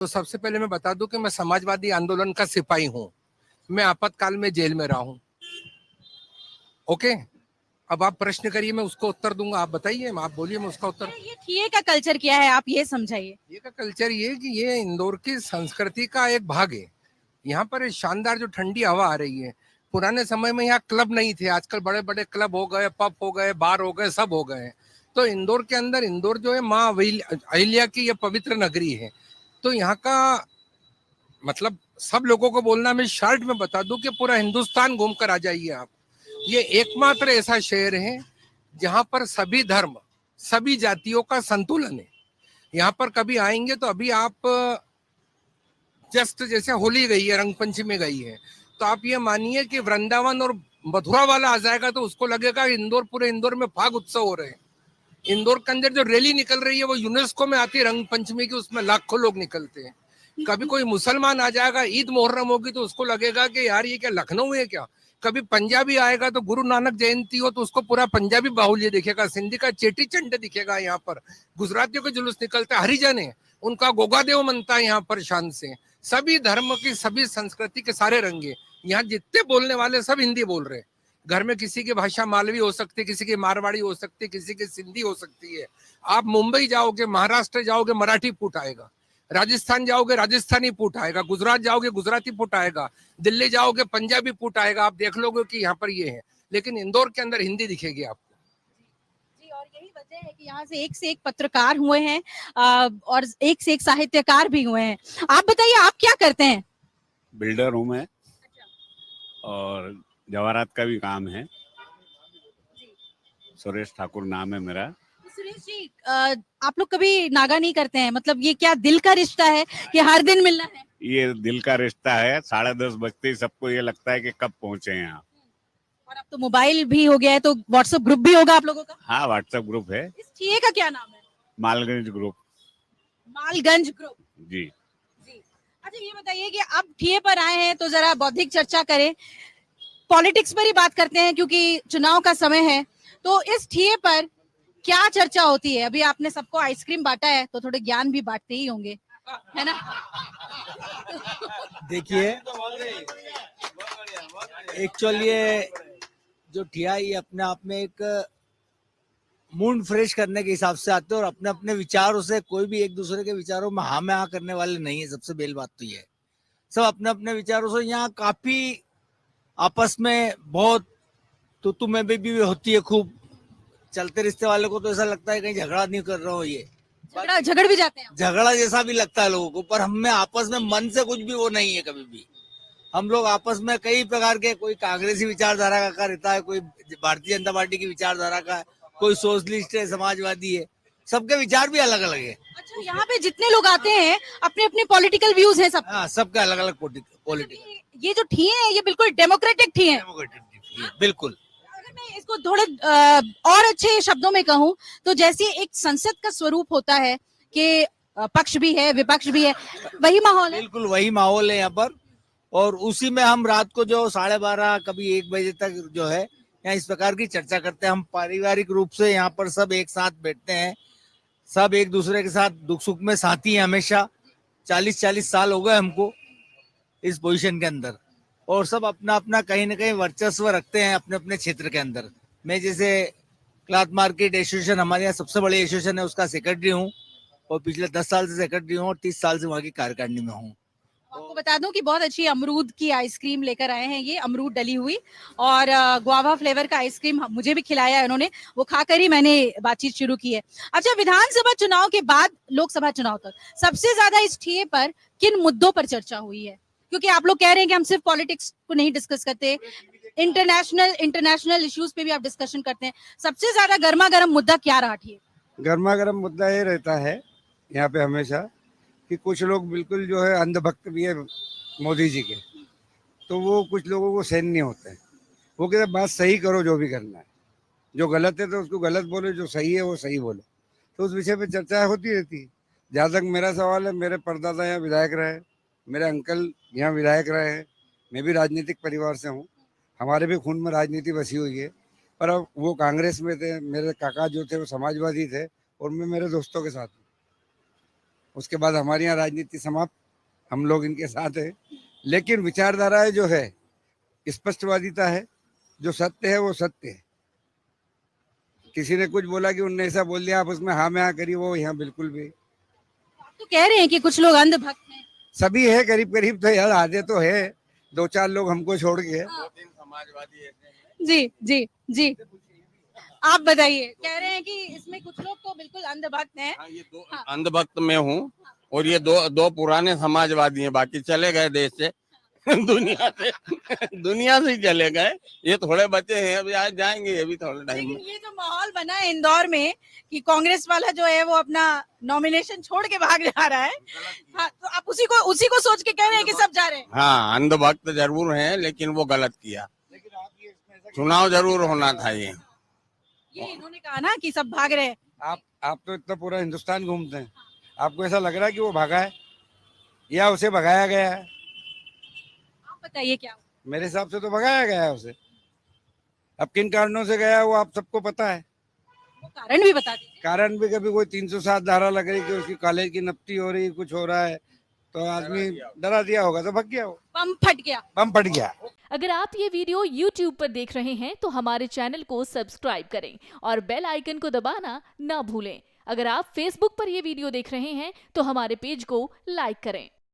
तो सबसे पहले मैं बता दूं कि मैं समाजवादी आंदोलन का सिपाही हूं। मैं आपातकाल में जेल में रहा हूं। ओके, अब आप प्रश्न करिए, मैं उसको उत्तर दूंगा। आप बताइए, आप बोलिए, मैं उसका उत्तर। ये ठिये का कल्चर क्या है, आप ये समझाइए। ये का कल्चर ये कि ये इंदौर की संस्कृति का एक भाग है। यहाँ पर शानदार जो ठंडी हवा आ रही है। पुराने समय में यहाँ क्लब नहीं थे, आजकल बड़े बड़े क्लब हो गए, पब हो गए, बार हो गए, सब हो गए। तो इंदौर के अंदर, इंदौर जो है माँ अहिल्या की ये पवित्र नगरी है। तो यहाँ का मतलब सब लोगों को बोलना, मैं शॉर्ट में बता दूं कि पूरा हिंदुस्तान घूम कर आ जाइए आप। ये एकमात्र ऐसा शहर है जहां पर सभी धर्म, सभी जातियों का संतुलन है। यहाँ पर कभी आएंगे तो अभी आप जस्ट जैसे होली गई है, रंग पंचमी गई है, तो आप ये मानिए कि वृंदावन और मथुरा वाला आ जाएगा तो उसको लगेगा इंदौर, पूरे इंदौर में फाग उत्सव हो रहे हैं। इंदौर के अंदर जो रैली निकल रही है वो यूनेस्को में आती है रंग पंचमी की, उसमें लाखों लोग निकलते हैं। कभी कोई मुसलमान आ जाएगा, ईद मुहर्रम होगी तो उसको लगेगा कि यार ये क्या लखनऊ है क्या। कभी पंजाबी आएगा तो गुरु नानक जयंती हो तो उसको पूरा पंजाबी बाहुल्य दिखेगा, सिंधी का चेटी चंड दिखेगा यहाँ पर। गुजरातियों के जुलूस निकलते हैं, हरिजन है उनका गोगा देव मनता है यहाँ पर शान से। सभी धर्म की, सभी संस्कृति के सारे रंगे यहाँ, जितने बोलने वाले सब हिंदी बोल रहे हैं। घर में किसी की भाषा मालवी हो सकती है, किसी की मारवाड़ी हो सकती है, किसी की सिंधी हो सकती है। आप मुंबई जाओगे, महाराष्ट्र जाओगे, मराठी फूट आएगा। राजस्थान जाओगे, राजस्थानी फूट आएगा। गुजरात जाओगे, गुजराती फूट आएगा। दिल्ली जाओगे, पंजाबी फूट आएगा। आप देख लोगे कि यहाँ पर ये है, लेकिन इंदौर के अंदर हिंदी दिखेगी आपको। जी, और यही वजह है कि यहाँ से एक पत्रकार हुए हैं और एक से एक साहित्यकार भी हुए हैं। आप बताइए, आप क्या करते हैं? बिल्डर हूँ मैं, और जवाहरात का भी काम है। सुरेश ठाकुर नाम है मेरा। सुरेश जी, आप लोग कभी नागा नहीं करते हैं? मतलब ये क्या दिल का रिश्ता है कि हर दिन मिलना है? ये दिल का रिश्ता है। 10:30 बजते ही सबको ये लगता है कि कब पहुंचे यहाँ। और अब तो मोबाइल भी हो गया है, तो व्हाट्सएप ग्रुप भी होगा आप लोगों का? हाँ, व्हाट्सएप ग्रुप है। इस ठिये का क्या नाम है? मालगंज ग्रुप। मालगंज ग्रुप। जी जी। अच्छा, ये बताइए कि अब ठिये पर आए हैं तो जरा बौद्धिक चर्चा करें, पॉलिटिक्स पर ही बात करते हैं क्योंकि चुनाव का समय है। तो इस ठिये पर क्या चर्चा होती है? अभी आपने सबको आइसक्रीम बांटा है तो थोड़े ज्ञान भी बांटते ही होंगे, है ना? देखिए, एक्चुअली ये जो ठिया, ये अपने आप में एक मूड फ्रेश करने के हिसाब से आते हैं और अपने अपने विचारों से, कोई भी एक दूसरे के विचारों में हाँ में हाँ करने वाले नहीं है। सबसे बेल बात तो ये है, सब अपने अपने विचारों से यहाँ काफी आपस में बहुत तू में भी होती है खूब। चलते रिश्ते वाले को तो ऐसा लगता है कहीं झगड़ा नहीं कर रहा हो, ये झगड़ भी जाते हैं। झगड़ा जैसा भी लगता है लोगों को, पर हमें आपस में मन से कुछ भी वो नहीं है कभी भी। हम लोग आपस में कई प्रकार के, कोई कांग्रेसी विचारधारा का रहता है, कोई भारतीय जनता पार्टी की विचारधारा का है, कोई सोशलिस्ट है, समाजवादी है। सबके विचार भी अलग अलग है। अच्छा, यहाँ पे जितने लोग आते हैं अपने अपने पॉलिटिकल व्यूज हैं सब। हाँ, सबके अलग अलग पॉलिटिकल। ये जो ठिये हैं ये बिल्कुल डेमोक्रेटिक ठिये हैं। बिल्कुल। अगर मैं इसको थोड़े और अच्छे शब्दों में कहूँ तो जैसे एक संसद का स्वरूप होता है कि पक्ष भी है, विपक्ष भी है, वही माहौल है। बिल्कुल वही माहौल है यहाँ पर। और उसी में हम रात को जो 12:30 कभी 1 बजे तक जो है यहाँ इस प्रकार की चर्चा करते हैं। हम पारिवारिक रूप से यहाँ पर सब एक साथ बैठते हैं, सब एक दूसरे के साथ दुख सुख में साथी हैं हमेशा। 40-40 साल हो गए हमको इस पोजीशन के अंदर, और सब अपना अपना कहीं ना कहीं वर्चस्व रखते हैं अपने अपने क्षेत्र के अंदर। मैं जैसे क्लॉथ मार्केट एसोसिएशन, हमारे यहाँ सबसे बड़ी एसोसिएशन है, उसका सेक्रेटरी हूँ और पिछले 10 साल से सेक्रेटरी हूँ और 30 साल से वहाँ की कार्यकारिणी में हूँ। आपको बता दूं कि बहुत अच्छी अमरूद की आइसक्रीम लेकर आए हैं, ये अमरूद डली हुई, और गुआवा फ्लेवर का आइसक्रीम मुझे भी खिलाया है उन्होंने। वो खाकर ही मैंने बातचीत शुरू की है। अच्छा, विधानसभा चुनाव के बाद लोकसभा चुनाव तक सबसे ज्यादा इस ठिये पर किन मुद्दों पर चर्चा हुई है? क्योंकि आप लोग कह रहे हैं कि हम सिर्फ पॉलिटिक्स को नहीं डिस्कस करते, इंटरनेशनल इश्यूज पे भी आप डिस्कशन करते हैं। सबसे ज्यादा गर्मा गर्म मुद्दा क्या रहा ठिये? गर्मा गर्म मुद्दा ये रहता है यहाँ पे हमेशा कि कुछ लोग बिल्कुल जो है अंधभक्त भी है मोदी जी के, तो वो कुछ लोगों को सहन नहीं होता है। वो कहते बात सही करो, जो भी करना है, जो गलत है तो उसको गलत बोले, जो सही है वो सही बोले। तो उस विषय पे चर्चा होती रहती है। जहाँ तक मेरा सवाल है, मेरे परदादा यहाँ विधायक रहे, मेरे अंकल यहाँ विधायक रहे हैं, मैं भी राजनीतिक परिवार से हूँ, हमारे भी खून में राजनीति बसी हुई है। पर अब वो कांग्रेस में थे, मेरे काका जो थे वो समाजवादी थे, और मैं मेरे दोस्तों के साथ हूँ। उसके बाद हमारे यहाँ राजनीति समाप्त, हम लोग इनके साथ हैं। लेकिन विचारधाराएं जो है, स्पष्टवादिता है, जो सत्य है वो सत्य है। किसी ने कुछ बोला कि उनने ऐसा बोल दिया, आप उसमें हाँ में हाँ करिए, वो यहाँ बिल्कुल भी। आप तो कह रहे हैं कि कुछ लोग अंधभक्त हैं। सभी है करीब करीब, तो यार आधे तो है, 2-4 लोग हमको छोड़ के। जी जी जी, आप बताइए। कह रहे हैं कि इसमें कुछ लोग तो बिल्कुल अंधभक्त हैं। हाँ, ये दो अंधभक्त में हूँ और ये दो पुराने समाजवादी हैं, बाकी चले गए देश से दुनिया से ही चले गए। ये थोड़े बचे हैं, अभी आज जाएंगे ये भी थोड़े टाइम लेकिन में। ये जो माहौल बना है इंदौर में कि कांग्रेस वाला जो है वो अपना नॉमिनेशन छोड़ के भाग जा रहा है, हाँ, तो आप उसी को सोच के कह रहे हैं कि सब जा रहे हैं। हाँ, अंधभक्त जरूर हैं, लेकिन वो गलत किया। चुनाव जरूर होना था ये इन्होंने कहा ना कि सब भाग रहे हैं। आप तो इतना पूरा हिंदुस्तान घूमते हैं, आपको ऐसा लग रहा है कि वो भागा है या उसे भगाया गया है? आप बताइए क्या हुआ? मेरे हिसाब से तो भगाया गया है उसे। अब किन कारणों से गया है वो आप सबको पता है। वो कारण भी बता दीजिए। कारण भी, कभी कोई 307 धारा लग रही कि उसकी कॉलेज की नफ्ती हो रही, कुछ हो रहा है, तो आदमी डरा दिया होगा तो भाग गया हो, बम फट गया। बम फट गया। अगर आप ये वीडियो YouTube पर देख रहे हैं तो हमारे चैनल को सब्सक्राइब करें और बेल आइकन को दबाना ना भूलें। अगर आप Facebook पर ये वीडियो देख रहे हैं तो हमारे पेज को लाइक करें।